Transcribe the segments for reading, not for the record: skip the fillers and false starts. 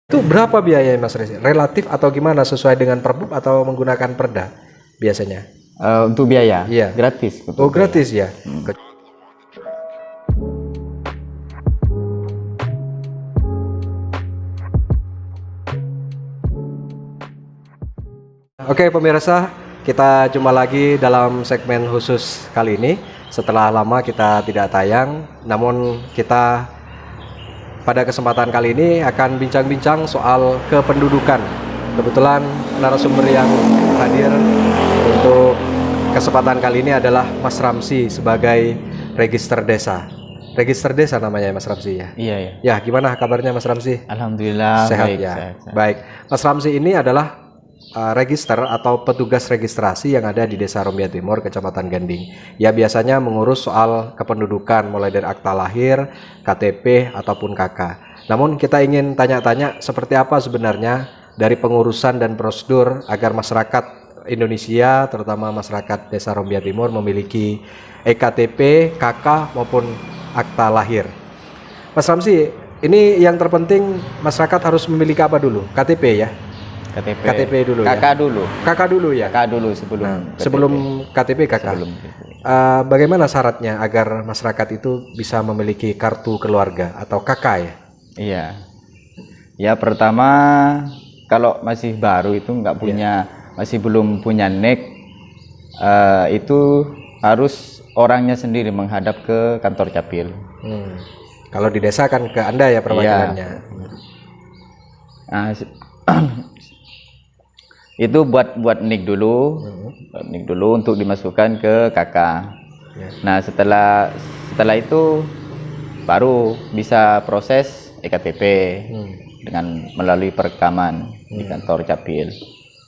Itu berapa biayanya Mas Resi? Relatif atau gimana? Sesuai dengan Perbup atau menggunakan Perda biasanya? Untuk biaya? Iya. Gratis. Oh, gratis ya? Oke pemirsa, kita jumpa lagi dalam segmen khusus kali ini. Setelah lama kita tidak tayang, namun kita pada kesempatan kali ini akan bincang-bincang soal kependudukan. Kebetulan narasumber yang hadir untuk kesempatan kali ini adalah Mas Ramsi sebagai Register Desa. Register Desa namanya Mas Ramsi ya? Iya, ya. Ya, gimana kabarnya Mas Ramsi? Alhamdulillah Sehat baik, ya? sehat. Baik, Mas Ramsi ini adalah register atau petugas registrasi yang ada di Desa Rombia Timur, Kecamatan Gending. Ya biasanya mengurus soal kependudukan mulai dari akta lahir, KTP ataupun KK. Namun kita ingin tanya-tanya seperti apa sebenarnya dari pengurusan dan prosedur agar masyarakat Indonesia, terutama masyarakat Desa Rombia Timur memiliki EKTP, KK maupun akta lahir. Mas Ramsi, ini yang terpenting masyarakat harus memiliki apa dulu? KTP ya? KTP dulu KK ya? dulu. KK dulu ya? KK dulu sebelum KTP. Sebelum KTP KK. Sebelum Bagaimana syaratnya agar masyarakat itu bisa memiliki kartu keluarga atau KK ya? Iya. Ya pertama kalau masih baru itu nggak punya, masih belum punya NIK, itu harus orangnya sendiri menghadap ke kantor Capil. Kalau di desa kan ke Anda ya perwakilannya. Nah, itu buat NIK dulu, NIK dulu untuk dimasukkan ke KK. Nah setelah itu baru bisa proses EKTP dengan melalui perekaman di kantor Capil.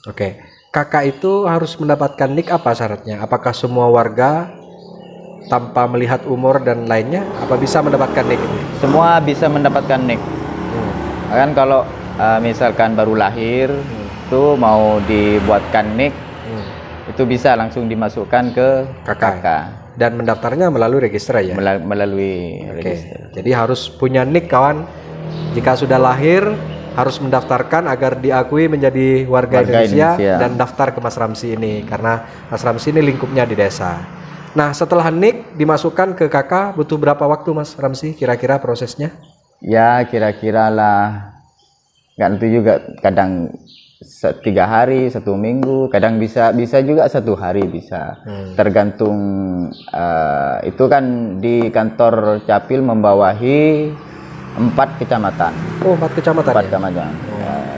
Oke, KK itu harus mendapatkan NIK apa syaratnya? Apakah semua warga tanpa melihat umur dan lainnya apa bisa mendapatkan NIK ini? Semua bisa mendapatkan NIK. Kan kalau misalkan baru lahir itu mau dibuatkan NIK, itu bisa langsung dimasukkan ke KK. Dan mendaftarnya melalui register ya? Melalui register. Jadi harus punya NIK kawan. Jika sudah lahir harus mendaftarkan agar diakui menjadi warga Indonesia dan daftar ke Mas Ramsi ini, karena Mas Ramsi ini lingkupnya di desa. Nah setelah NIK dimasukkan ke KK butuh berapa waktu Mas Ramsi kira-kira prosesnya? Ya kira-kira lah, nggak tentu juga, kadang 3 hari, 1 minggu, kadang bisa juga 1 hari bisa. Tergantung itu kan di kantor Capil membawahi 4 kecamatan. Oh 4 kecamatan. 4 kecamatan.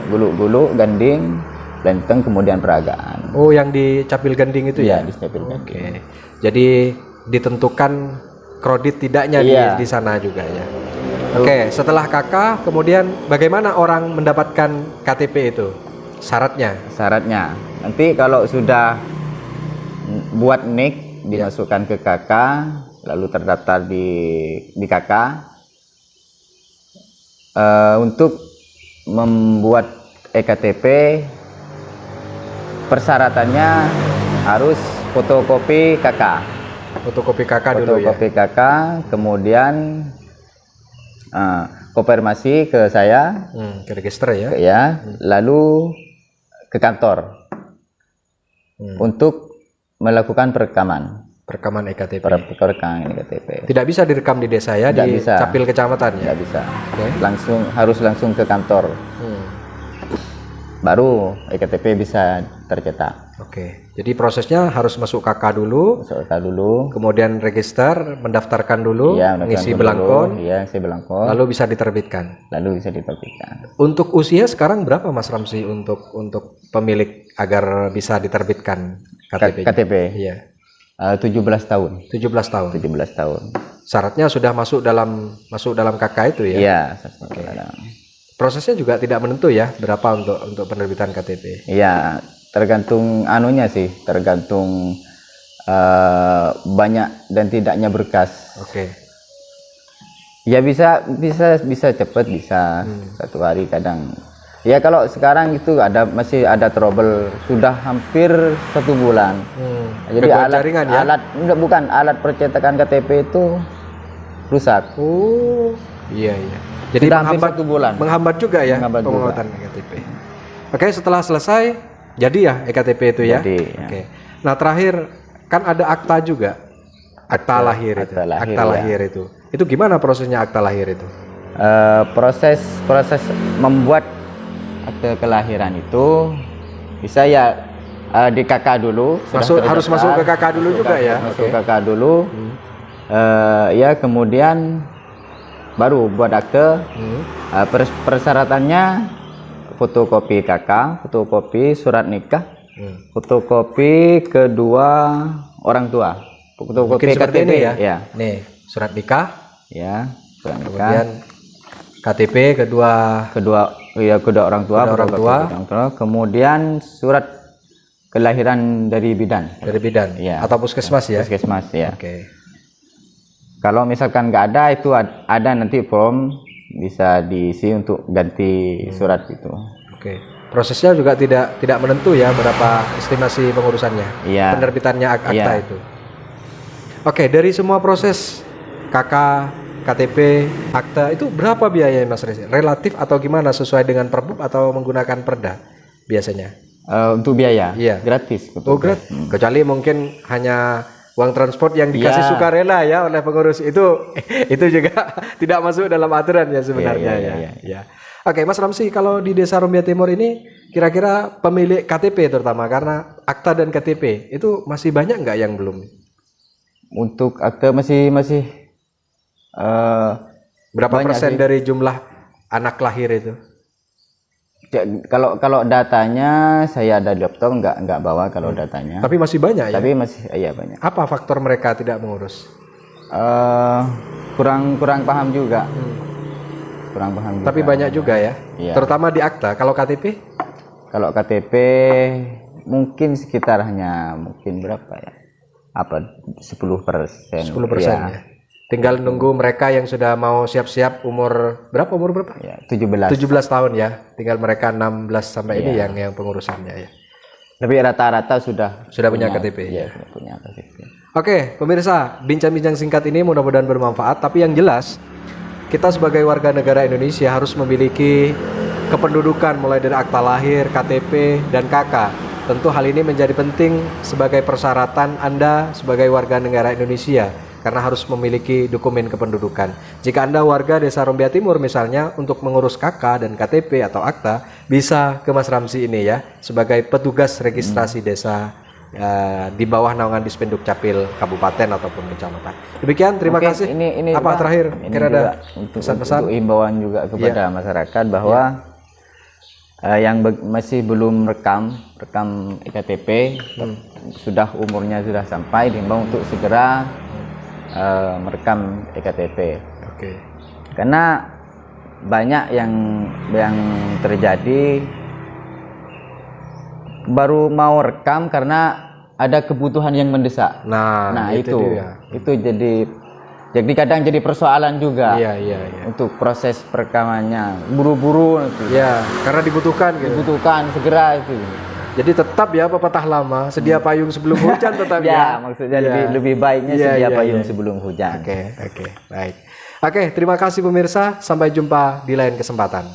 Gulu, Ganding, Lenteng, kemudian Peragaan. Oh yang di Capil Gending itu ya? Di Capil Gending. Oke. Jadi ditentukan kredit tidaknya di sana juga ya. Oke, setelah KK kemudian bagaimana orang mendapatkan KTP itu? Syaratnya nanti kalau sudah buat NIK dimasukkan ke KK, lalu terdaftar di KK, untuk membuat EKTP persyaratannya harus fotokopi KK. Fotokopi KK dulu ya? Fotokopi KK, kemudian konfirmasi ke saya, ke register ya? Lalu ke kantor untuk melakukan perekaman EKTP. Tidak bisa direkam di desa ya? Tidak di bisa. Capil kecamatan ya? Tidak bisa. Harus langsung ke kantor. Baru EKTP bisa tercetak. Oke, jadi prosesnya harus masuk KK dulu, kemudian register, mendaftarkan dulu, ngisi belangkon, lalu bisa diterbitkan. Untuk usia sekarang berapa Mas Ramsi untuk pemilik agar bisa diterbitkan KTP? Iya. 17 tahun. 17 tahun. 17 tahun. Syaratnya sudah masuk dalam KK itu ya? Iya. Prosesnya juga tidak menentu ya berapa untuk penerbitan KTP? Iya, tergantung tergantung banyak dan tidaknya berkas. Oke. Ya bisa cepat, bisa 1 hari kadang. Ya kalau sekarang itu masih ada trouble, sudah hampir 1 bulan. Jadi alat percetakan KTP itu rusak. Oh iya. Jadi sudah hampir 1 bulan. menghambat juga ya Menghambat pembuatan EKTP. Oke, setelah selesai jadi ya EKTP itu ya. Jadi, ya. Oke. Nah, terakhir kan ada akta juga. Akta lahir itu. Akta lahir itu. Itu gimana prosesnya akta lahir itu? Proses membuat akte kelahiran itu bisa ya di KK dulu. Harus masuk ke KK dulu juga ya. Masuk KK dulu. Ya kemudian baru buat akte. Persyaratannya fotokopi KK, fotokopi surat nikah, fotokopi kedua orang tua, fotokopi seperti KTP ini ya. Ya. Nih, surat nikah. Ya, surat nikah. Kemudian KTP kedua orang tua, kemudian surat kelahiran dari bidan. Dari bidan Ya. atau puskesmas ya. Puskesmas ya. Oke. Kalau misalkan nggak ada itu ada nanti form bisa diisi untuk ganti surat itu. Oke. Prosesnya juga tidak menentu ya berapa estimasi pengurusannya. Iya. Penerbitannya akta Iya. itu. Oke, dari semua proses KK, KTP, akta itu berapa biayanya Mas Rezi? Relatif atau gimana, sesuai dengan Perbup atau menggunakan Perda biasanya? Untuk biaya Iya. gratis. Oh, gratis. Kecuali mungkin hanya uang transport yang dikasih sukarela ya oleh pengurus itu juga tidak masuk dalam aturan ya sebenarnya ya. Oke, Mas Ramsi, kalau di Desa Rumbia Timur ini kira-kira pemilik KTP terutama karena akta dan KTP itu masih banyak nggak yang belum? Untuk akte masih Berapa persen sih. dari jumlah anak lahir itu? Kalau datanya saya ada di laptop nggak bawa kalau datanya. Tapi masih banyak ya? Tapi masih iya banyak. Apa faktor mereka tidak mengurus? Kurang paham juga. Kurang paham juga. Tapi banyak juga ya? Iya. Terutama di akta. Kalau KTP? Kalau KTP mungkin sekitar hanya mungkin berapa ya? 10%. 10% ya. Tinggal nunggu mereka yang sudah mau siap-siap umur berapa? Ya, 17. 17 tahun ya. Tinggal mereka 16 sampai ini yang pengurusannya ya. Tapi rata-rata sudah punya KTP ya. Sudah punya KTP. Oke, pemirsa, bincang-bincang singkat ini mudah-mudahan bermanfaat, tapi yang jelas kita sebagai warga negara Indonesia harus memiliki kependudukan mulai dari akta lahir, KTP, dan KK. Tentu hal ini menjadi penting sebagai persyaratan Anda sebagai warga negara Indonesia karena harus memiliki dokumen kependudukan. Jika Anda warga Desa Rumbia Timur misalnya untuk mengurus KK dan KTP atau akta, bisa ke Mas Ramsi ini ya sebagai petugas registrasi desa di bawah naungan Dispenduk Capil Kabupaten ataupun kecamatan. Demikian, terima kasih. Ini apa Pak, terakhir? ini Kira ada pesan-pesan untuk himbauan juga kepada masyarakat bahwa yang masih belum rekam iktp sudah umurnya sudah sampai dihimbau untuk segera merekam iktp. Oke. Karena banyak yang terjadi baru mau rekam karena ada kebutuhan yang mendesak. Nah itu jadi kadang jadi persoalan juga. Iya. Untuk proses perekamannya buru-buru nanti. Ya, karena dibutuhkan gitu. Dibutuhkan segera itu. Jadi tetap ya pepatah lama, sedia payung sebelum hujan tetap ya. Maksudnya lebih baiknya sedia payung sebelum hujan. Oke, baik. Oke, terima kasih pemirsa, sampai jumpa di lain kesempatan.